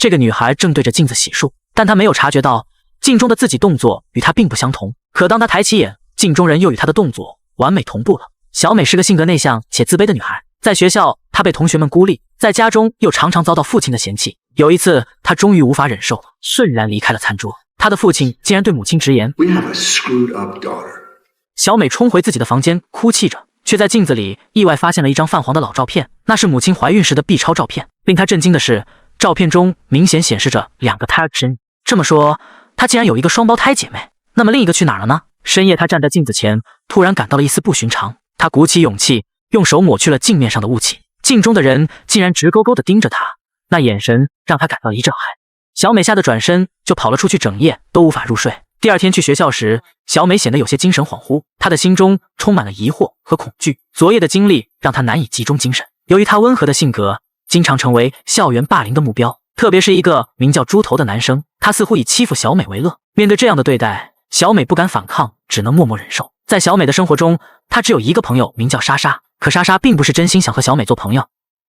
这个女孩正对着镜子洗漱，但她没有察觉到镜中的自己动作与她并不相同。可当她抬起眼，镜中人又与她的动作完美同步了。小美是个性格内向且自卑的女孩，在学校她被同学们孤立，在家中又常常遭到父亲的嫌弃。有一次，她终于无法忍受了，瞬然离开了餐桌。她的父亲竟然对母亲直言 We have a screwed up daughter。 小美冲回自己的房间，哭泣着，却在镜子里意外发现了一张泛黄的老照片，那是母亲怀孕时的 B 超照片。令她震惊的是，照片中明显显示着2个胎儿身。这么说，她竟然有一个双胞胎姐妹，那么另一个去哪儿了呢？深夜，她站在镜子前，突然感到了一丝不寻常。她鼓起勇气，用手抹去了镜面上的雾气，镜中的人竟然直勾勾地盯着她，那眼神让她感到一阵害。小美吓得转身就跑了出去，整夜都无法入睡。第二天去学校时，小美显得有些精神恍惚，她的心中充满了疑惑和恐惧。昨夜的经历让她难以集中精神。由于她温和的性格，经常成为校园霸凌的目标，特别是一个名叫猪头的男生，他似乎以欺负小美为乐。面对这样的对待，小美不敢反抗，只能默默忍受。在小美的生活中，她只有一个朋友，名叫莎莎。可莎莎并不是真心想和小美做朋友，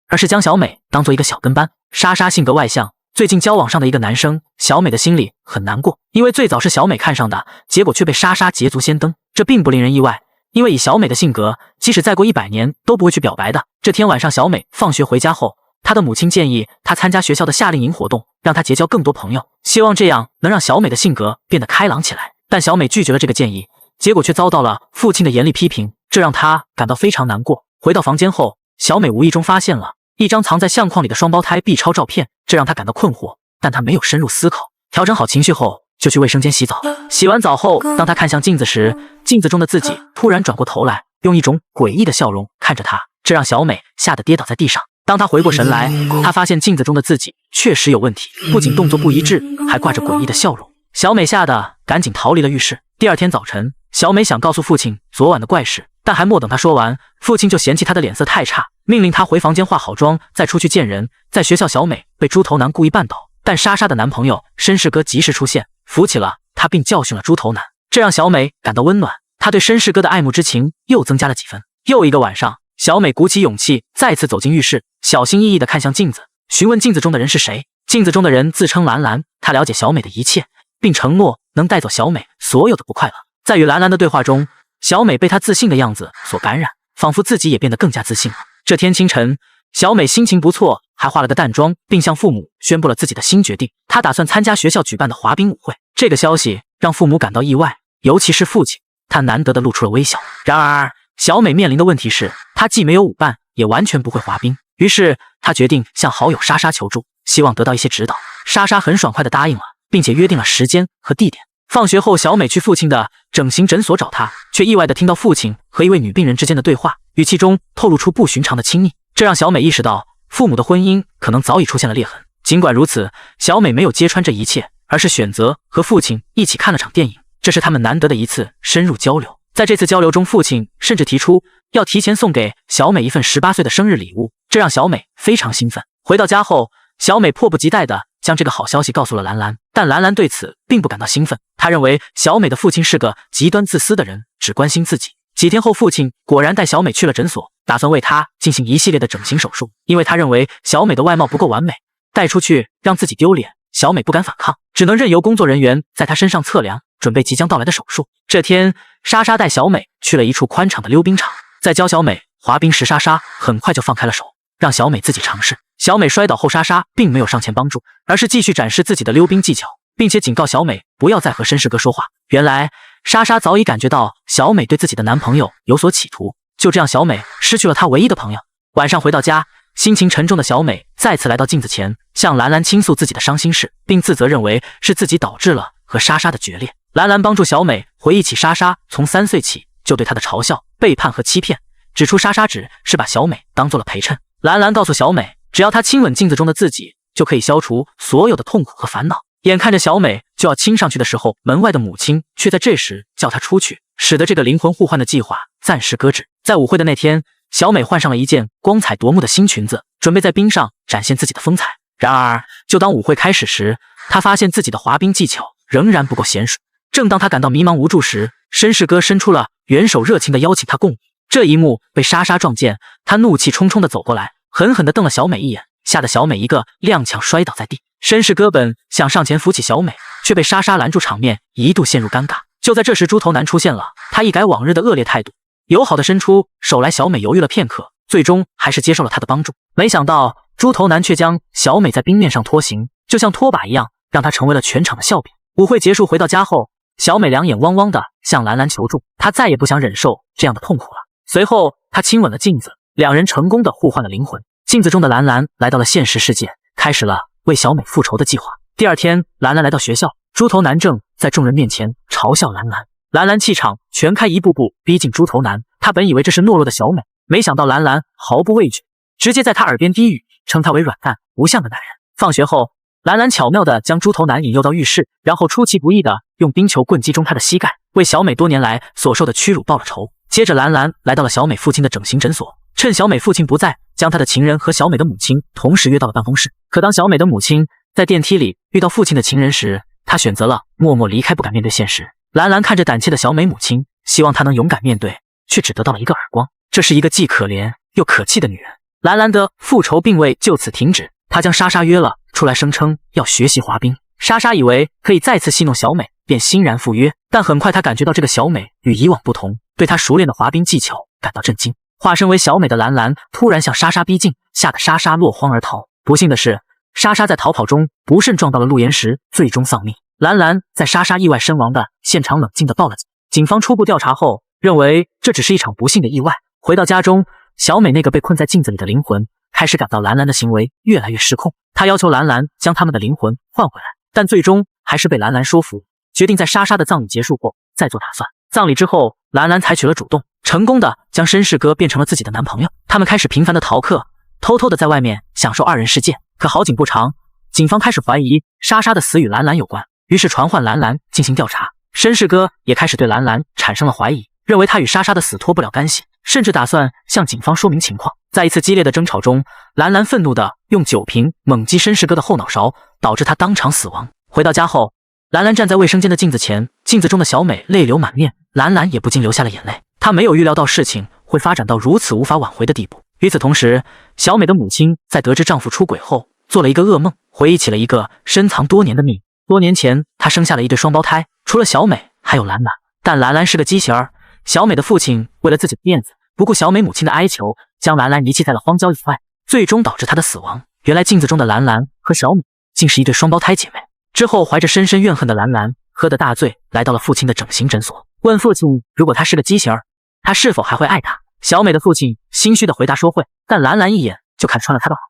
而是将小美当做一个小跟班。莎莎性格外向，最近交往上的一个男生，小美的心里很难过，因为最早是小美看上的，结果却被莎莎捷足先登。这并不令人意外，因为以小美的性格，即使再过100年都不会去表白的。这天晚上，小美放学回家后，她的母亲建议她参加学校的夏令营活动，让她结交更多朋友，希望这样能让小美的性格变得开朗起来。但小美拒绝了这个建议，结果却遭到了父亲的严厉批评，这让她感到非常难过。回到房间后，小美无意中发现了一张藏在相框里的双胞胎 B 超照片，这让她感到困惑，但她没有深入思考。调整好情绪后，就去卫生间洗澡。洗完澡后，当她看向镜子时，镜子中的自己突然转过头来，用一种诡异的笑容看着她，这让小美吓得跌倒在地上。当她回过神来，她发现镜子中的自己确实有问题，不仅动作不一致，还挂着诡异的笑容。小美吓得赶紧逃离了浴室。第二天早晨，小美想告诉父亲昨晚的怪事，但还没等她说完，父亲就嫌弃她的脸色太差，命令她回房间化好妆，再出去见人。在学校，小美被猪头男故意绊倒，但莎莎的男朋友绅士哥及时出现，扶起了她，并教训了猪头男，这让小美感到温暖。她对绅士哥的爱慕之情又增加了几分。又一个晚上，小美鼓起勇气再次走进浴室，小心翼翼地看向镜子，询问镜子中的人是谁。镜子中的人自称兰兰，他了解小美的一切，并承诺能带走小美所有的不快乐。在与兰兰的对话中，小美被她自信的样子所感染，仿佛自己也变得更加自信了。这天清晨，小美心情不错，还化了个淡妆，并向父母宣布了自己的新决定，她打算参加学校举办的滑冰舞会。这个消息让父母感到意外，尤其是父亲，他难得地露出了微笑。然而，小美面临的问题是，她既没有舞伴，也完全不会滑冰。于是，她决定向好友莎莎求助，希望得到一些指导。莎莎很爽快地答应了，并且约定了时间和地点。放学后，小美去父亲的整形诊所找他，却意外地听到父亲和一位女病人之间的对话，语气中透露出不寻常的亲昵，这让小美意识到父母的婚姻可能早已出现了裂痕。尽管如此，小美没有揭穿这一切，而是选择和父亲一起看了场电影，这是他们难得的一次深入交流。在这次交流中，父亲甚至提出要提前送给小美一份18岁的生日礼物，这让小美非常兴奋。回到家后，小美迫不及待地将这个好消息告诉了兰兰，但兰兰对此并不感到兴奋。她认为小美的父亲是个极端自私的人，只关心自己。几天后，父亲果然带小美去了诊所，打算为她进行一系列的整形手术，因为他认为小美的外貌不够完美，带出去让自己丢脸。小美不敢反抗，只能任由工作人员在她身上测量，准备即将到来的手术。这天，莎莎带小美去了一处宽敞的溜冰场，在教小美滑冰时，莎莎很快就放开了手，让小美自己尝试。小美摔倒后，莎莎并没有上前帮助，而是继续展示自己的溜冰技巧，并且警告小美不要再和绅士哥说话。原来，莎莎早已感觉到小美对自己的男朋友有所企图，就这样，小美失去了她唯一的朋友。晚上回到家，心情沉重的小美再次来到镜子前，向兰兰倾诉自己的伤心事，并自责认为是自己导致了和莎莎的决裂。兰兰帮助小美回忆起莎莎从3岁起就对她的嘲笑、背叛和欺骗，指出莎莎只是把小美当做了陪衬。兰兰告诉小美，只要她亲吻镜子中的自己，就可以消除所有的痛苦和烦恼。眼看着小美就要亲上去的时候，门外的母亲却在这时叫她出去，使得这个灵魂互换的计划暂时搁置。在舞会的那天，小美换上了一件光彩夺目的新裙子，准备在冰上展现自己的风采。然而，就当舞会开始时，她发现自己的滑冰技巧仍然不够娴熟。正当她感到迷茫无助时，绅士哥伸出了援手，热情地邀请她共舞。这一幕被莎莎撞见，她怒气冲冲地走过来，狠狠地瞪了小美一眼，吓得小美一个踉跄摔倒在地。绅士哥本想上前扶起小美，却被莎莎拦住，场面一度陷入尴尬。就在这时，猪头男出现了，他一改往日的恶劣态度，友好的伸出手来。小美犹豫了片刻，最终还是接受了他的帮助。没想到猪头男却将小美在冰面上拖行，就像拖把一样，让她成为了全场的笑柄。舞会结束，回到家后，小美两眼汪汪的向兰兰求助，她再也不想忍受这样的痛苦了。随后，她亲吻了镜子，两人成功的互换了灵魂。镜子中的兰兰来到了现实世界，开始了为小美复仇的计划。第二天，兰兰来到学校，猪头男正在众人面前嘲笑兰兰。兰兰气场全开，一步步逼近猪头男。他本以为这是懦弱的小美，没想到兰兰毫不畏惧，直接在他耳边低语，称他为软蛋无相的男人。放学后，兰兰巧妙地将猪头男引诱到浴室，然后出其不意地用冰球棍击中他的膝盖，为小美多年来所受的屈辱报了仇。接着，兰兰来到了小美父亲的整形诊所，趁小美父亲不在，将他的情人和小美的母亲同时约到了办公室。可当小美的母亲在电梯里遇到父亲的情人时，她选择了默默离开，不敢面对现实。兰兰看着胆怯的小美母亲，希望她能勇敢面对，却只得到了一个耳光。这是一个既可怜又可气的女人。兰兰的复仇并未就此停止，她将莎莎约了出来，声称要学习滑冰。莎莎以为可以再次戏弄小美，便欣然赴约。但很快她感觉到这个小美与以往不同，对她熟练的滑冰技巧感到震惊。化身为小美的兰兰突然向莎莎逼近，吓得莎莎落荒而逃。不幸的是，莎莎在逃跑中不慎撞到了路岩石，最终丧命。兰兰在莎莎意外身亡的现场冷静地报了警。警方初步调查后认为这只是一场不幸的意外。回到家中，小美那个被困在镜子里的灵魂开始感到兰兰的行为越来越失控。她要求兰兰将他们的灵魂换回来，但最终还是被兰兰说服，决定在莎莎的葬礼结束后再做打算。葬礼之后，兰兰采取了主动，成功的将绅士哥变成了自己的男朋友。他们开始频繁的逃课，偷偷的在外面享受二人世界。可好景不长，警方开始怀疑莎莎的死与兰兰有关，于是传唤兰兰进行调查。绅士哥也开始对兰兰产生了怀疑，认为她与莎莎的死脱不了干系，甚至打算向警方说明情况。在一次激烈的争吵中，兰兰愤怒地用酒瓶猛击绅士哥的后脑勺，导致他当场死亡。回到家后，兰兰站在卫生间的镜子前，镜子中的小美泪流满面，兰兰也不禁流下了眼泪。她没有预料到事情会发展到如此无法挽回的地步。与此同时，小美的母亲在得知丈夫出轨后，做了一个噩梦，回忆起了一个深藏多年的秘密。多年前，她生下了一对双胞胎，除了小美，还有兰兰。但兰兰是个畸形儿。小美的父亲为了自己的面子，不顾小美母亲的哀求，将兰兰遗弃在了荒郊野外，最终导致她的死亡。原来镜子中的兰兰和小美竟是一对双胞胎姐妹。之后，怀着深深怨恨的兰兰喝得大醉，来到了父亲的整形诊所，问父亲如果他是个畸形儿，他是否还会爱他。小美的父亲心虚的回答说会，但兰兰一眼就看穿了他的好。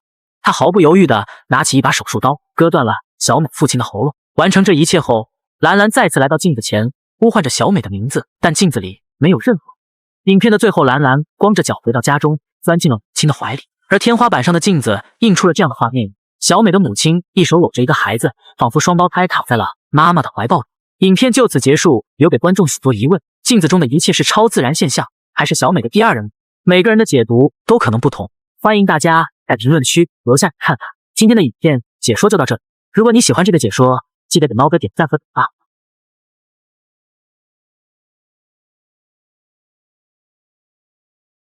他毫不犹豫地拿起一把手术刀，割断了小美父亲的喉咙。完成这一切后，兰兰再次来到镜子前，呼唤着小美的名字，但镜子里没有任何。影片的最后，兰兰光着脚回到家中，钻进了母亲的怀里，而天花板上的镜子映出了这样的画面：小美的母亲一手搂着一个孩子，仿佛双胞胎躺在了妈妈的怀抱里。影片就此结束，留给观众许多疑问：镜子中的一切是超自然现象，还是小美的第二人？每个人的解读都可能不同，欢迎大家在评论区留下看法。今天的影片解说就到这里，如果你喜欢这个解说，记得给猫哥点赞和转发。